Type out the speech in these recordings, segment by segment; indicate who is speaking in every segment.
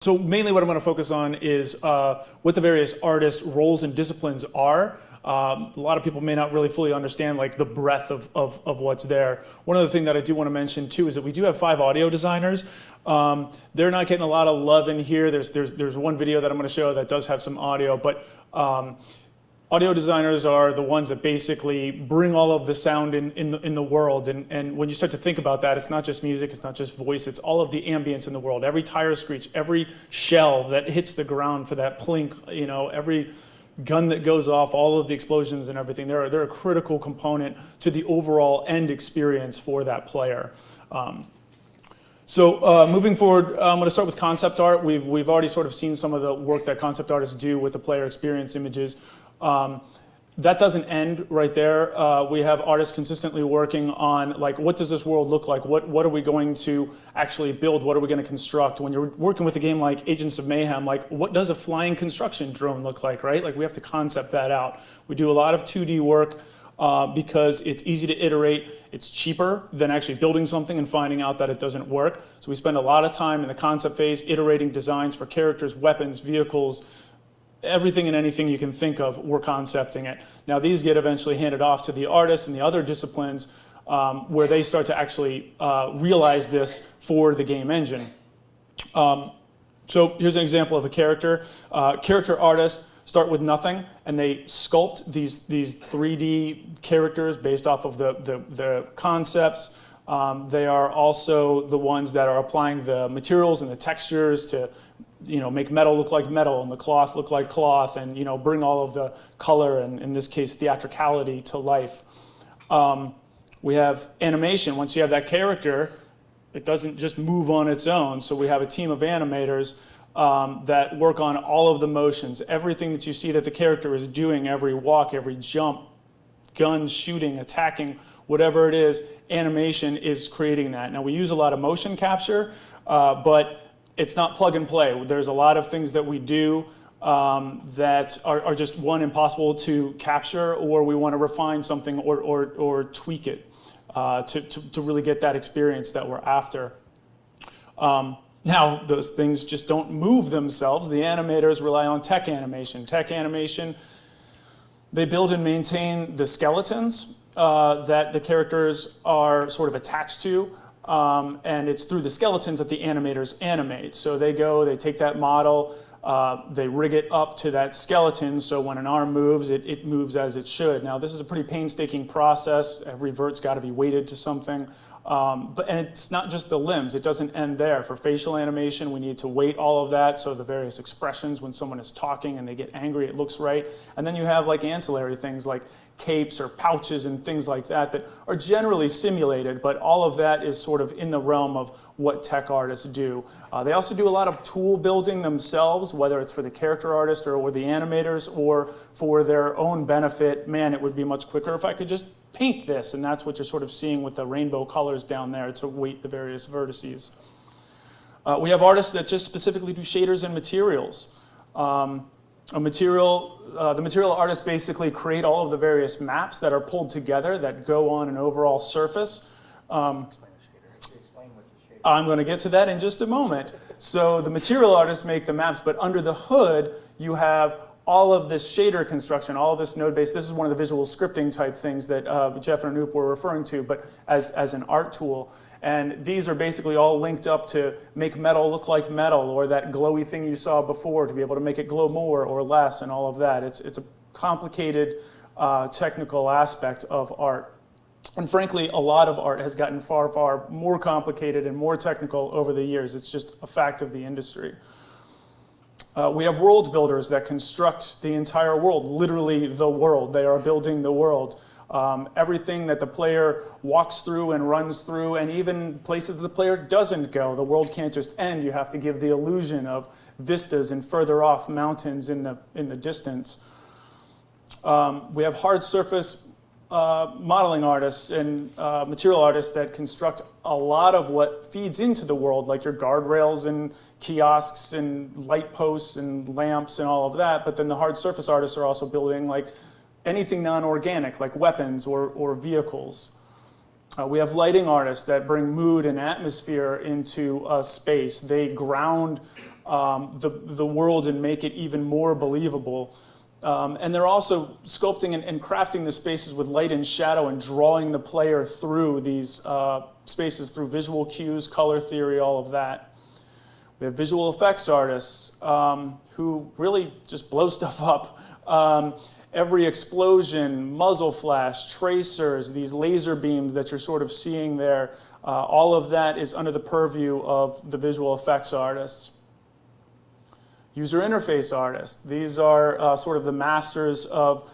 Speaker 1: So mainly what I'm going to focus on is what the various artist roles and disciplines are. A lot of people may not really fully understand like the breadth of what's there. One other thing that I do want to mention too is that we do have 5 audio designers. They're not getting a lot of love in here. There's one video that I'm going to show that does have some audio, but audio designers are the ones that basically bring all of the sound in the world. And when you start to think about that, it's not just music, it's not just voice, it's all of the ambience in the world. Every tire screech, every shell that hits the ground for that plink, you know, every gun that goes off, all of the explosions and everything, they're a critical component to the overall end experience for that player. So moving forward, I'm going to start with concept art. We've already sort of seen some of the work that concept artists do with the player experience images. That doesn't end right there. We have artists consistently working on like, what does this world look like? What are we going to actually build? What are we going to construct? When you're working with a game like Agents of Mayhem, like what does a flying construction drone look like, right? Like we have to concept that out. We do a lot of 2D work because it's easy to iterate. It's cheaper than actually building something and finding out that it doesn't work. So we spend a lot of time in the concept phase iterating designs for characters, weapons, vehicles, everything and anything you can think of, we're concepting it. Now these get eventually handed off to the artists and the other disciplines where they start to actually realize this for the game engine. So here's an example of a character. Character artists start with nothing and they sculpt these 3D characters based off of the concepts. They are also the ones that are applying the materials and the textures to make metal look like metal and the cloth look like cloth and, bring all of the color and, in this case, theatricality to life. We have animation. Once you have that character, it doesn't just move on its own. So we have a team of animators that work on all of the motions. Everything that you see that the character is doing, every walk, every jump, guns, shooting, attacking, whatever it is, animation is creating that. Now we use a lot of motion capture, but it's not plug and play. There's a lot of things that we do that are just, one, impossible to capture, or we want to refine something or tweak it to really get that experience that we're after. Now, those things just don't move themselves. The animators rely on tech animation. Tech animation, they build and maintain the skeletons that the characters are sort of attached to. And it's through the skeletons that the animators animate. So they take that model, they rig it up to that skeleton, so when an arm moves, it moves as it should. Now this is a pretty painstaking process. Every vert's got to be weighted to something. And it's not just the limbs, it doesn't end there. For facial animation, we need to weight all of that, so the various expressions when someone is talking and they get angry, it looks right. And then you have like ancillary things like capes or pouches and things like that that are generally simulated, but all of that is sort of in the realm of what tech artists do. They also do a lot of tool building themselves, whether it's for the character artist or the animators or for their own benefit. Man, it would be much quicker if I could just paint this, and that's what you're sort of seeing with the rainbow colors down there to weight the various vertices. We have artists that just specifically do shaders and materials. The material artists basically create all of the various maps that are pulled together that go on an overall surface. I'm going to get to that in just a moment. So the material artists make the maps, but under the hood you have all of this shader construction, all of this node-based. This is one of the visual scripting type things that Jeff and Anoop were referring to, but as an art tool. And these are basically all linked up to make metal look like metal, or that glowy thing you saw before to be able to make it glow more or less, and all of that. It's a complicated technical aspect of art. And frankly, a lot of art has gotten far, far more complicated and more technical over the years. It's just a fact of the industry. We have world builders that construct the entire world, literally the world. They are building the world. Everything that the player walks through and runs through, and even places that the player doesn't go. The world can't just end. You have to give the illusion of vistas and further off mountains in the distance. We have hard surface modeling artists and material artists that construct a lot of what feeds into the world, like your guardrails and kiosks and light posts and lamps and all of that. But then the hard surface artists are also building like anything non-organic, like weapons or vehicles. We have lighting artists that bring mood and atmosphere into a space. They ground the world and make it even more believable. And they're also sculpting and crafting the spaces with light and shadow and drawing the player through these spaces through visual cues, color theory, all of that. We have visual effects artists who really just blow stuff up. Every explosion, muzzle flash, tracers, these laser beams that you're sort of seeing there, all of that is under the purview of the visual effects artists. User interface artists. These are sort of the masters of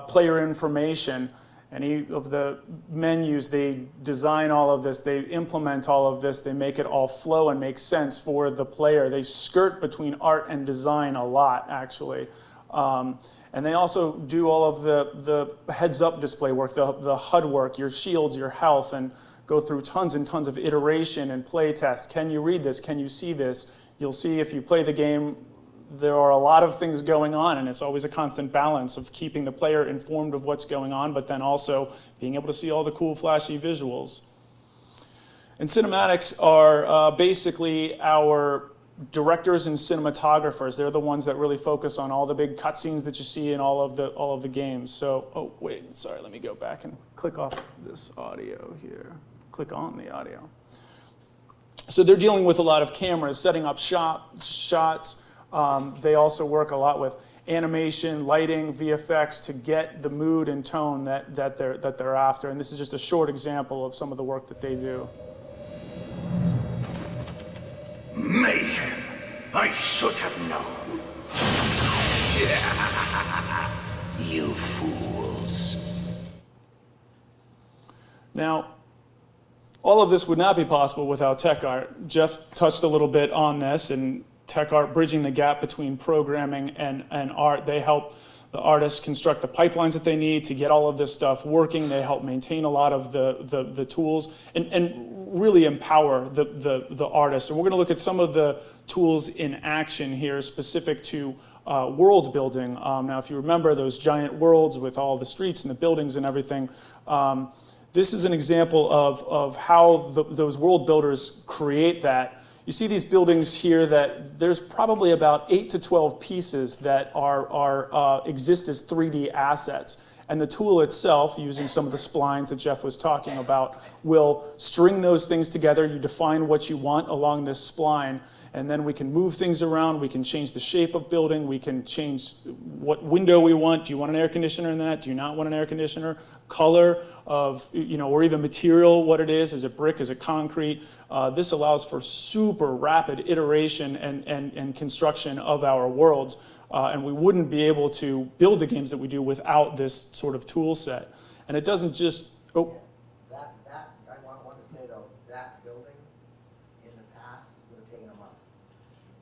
Speaker 1: player information. Any of the menus, they design all of this, they implement all of this, they make it all flow and make sense for the player. They skirt between art and design a lot, actually. And they also do all of the heads-up display work, the HUD work, your shields, your health, and go through tons and tons of iteration and play test. Can you read this? Can you see this? You'll see if you play the game, there are a lot of things going on, and it's always a constant balance of keeping the player informed of what's going on, but then also being able to see all the cool, flashy visuals. And cinematics are basically our directors and cinematographers. They're the ones that really focus on all the big cutscenes that you see in all of the games. So, oh wait, sorry, let me go back and click off this audio here. Click on the audio. So they're dealing with a lot of cameras, setting up shots. They also work a lot with animation, lighting, VFX to get the mood and tone that they're after. And this is just a short example of some of the work that they do.
Speaker 2: Mayhem! I should have known. You fools.
Speaker 1: Now, all of this would not be possible without tech art. Jeff touched a little bit on this, and tech art bridging the gap between programming and art. They help the artists construct the pipelines that they need to get all of this stuff working. They help maintain a lot of the tools and really empower the artists. And we're going to look at some of the tools in action here specific to world building. Now, if you remember those giant worlds with all the streets and the buildings and everything, this is an example of how those world builders create that. You see these buildings here that there's probably about 8 to 12 pieces that exist as 3D assets. And the tool itself, using some of the splines that Jeff was talking about, will string those things together. You define what you want along this spline, and then we can move things around. We can change the shape of building. We can change what window we want. Do you want an air conditioner in that? Do you not want an air conditioner? Color of, or even material, what it is. Is it brick? Is it concrete? This allows for super rapid iteration and construction of our worlds. And we wouldn't be able to build the games that we do without this sort of tool set. And it doesn't just, oh.
Speaker 3: I want to say though, that building in the past would have taken a month.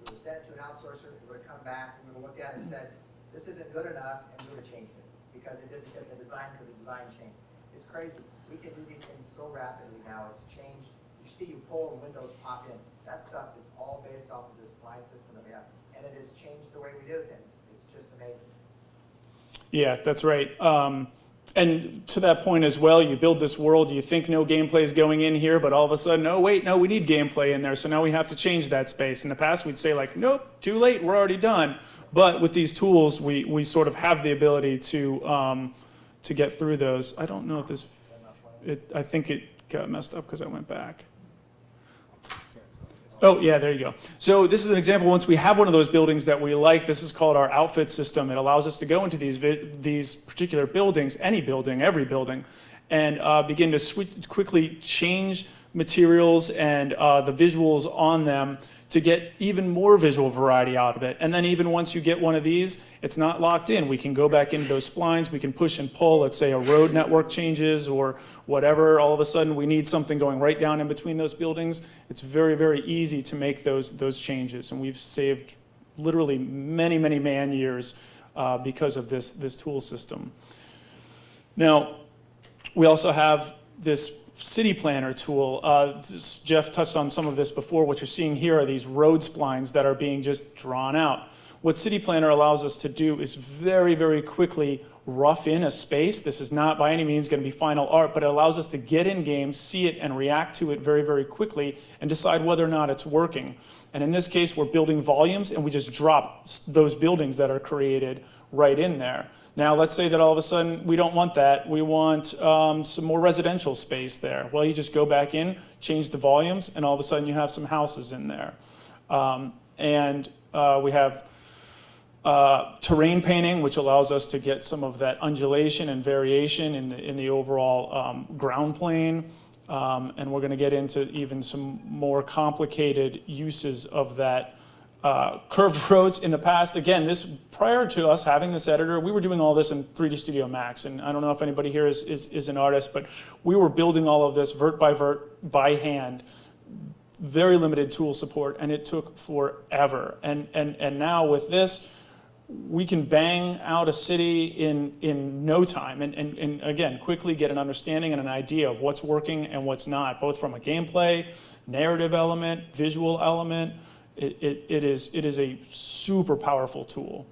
Speaker 3: It was sent to an outsourcer, it would have come back, we would have looked at it and said, this isn't good enough, and we would have changed it. Because it didn't fit the design, because the design changed. It's crazy. We can do these things so rapidly now, it's changed. You see you pull and windows pop in. That stuff is all based off of this spline system that we have. And it has changed the way we do things. It's just amazing.
Speaker 1: Yeah, that's right. And to that point as well, you build this world, you think no gameplay is going in here, but all of a sudden, oh wait, no, we need gameplay in there, so now we have to change that space. In the past, we'd say like, nope, too late, we're already done. But with these tools, we sort of have the ability to get through those. I don't know if this, I think it got messed up because I went back. Oh, yeah, there you go. So this is an example. Once we have one of those buildings that we like, this is called our outfit system. It allows us to go into these particular buildings, any building, every building, and begin to quickly change materials and the visuals on them to get even more visual variety out of it. And then even once you get one of these, it's not locked in. We can go back into those splines. We can push and pull. Let's say a road network changes or whatever. All of a sudden, we need something going right down in between those buildings. It's very, very easy to make those changes. And we've saved literally many, many man years because of this tool system. Now, we also have this city planner tool. Jeff touched on some of this before. What you're seeing here are these road splines that are being just drawn out. What City Planner allows us to do is very, very quickly rough in a space. This is not by any means going to be final art, but it allows us to get in game, see it, and react to it very, very quickly and decide whether or not it's working. And in this case, we're building volumes, and we just drop those buildings that are created right in there. Now, let's say that all of a sudden we don't want that. We want some more residential space there. Well, you just go back in, change the volumes, and all of a sudden you have some houses in there. We have terrain painting, which allows us to get some of that undulation and variation in the overall ground plane. And we're going to get into even some more complicated uses of that curved roads in the past. Again, this prior to us having this editor, we were doing all this in 3D Studio Max. And I don't know if anybody here is an artist, but we were building all of this vert by hand. Very limited tool support, and it took forever. And now with this, we can bang out a city in no time and again, quickly get an understanding and an idea of what's working and what's not, both from a gameplay, narrative element, visual element. It is a super powerful tool.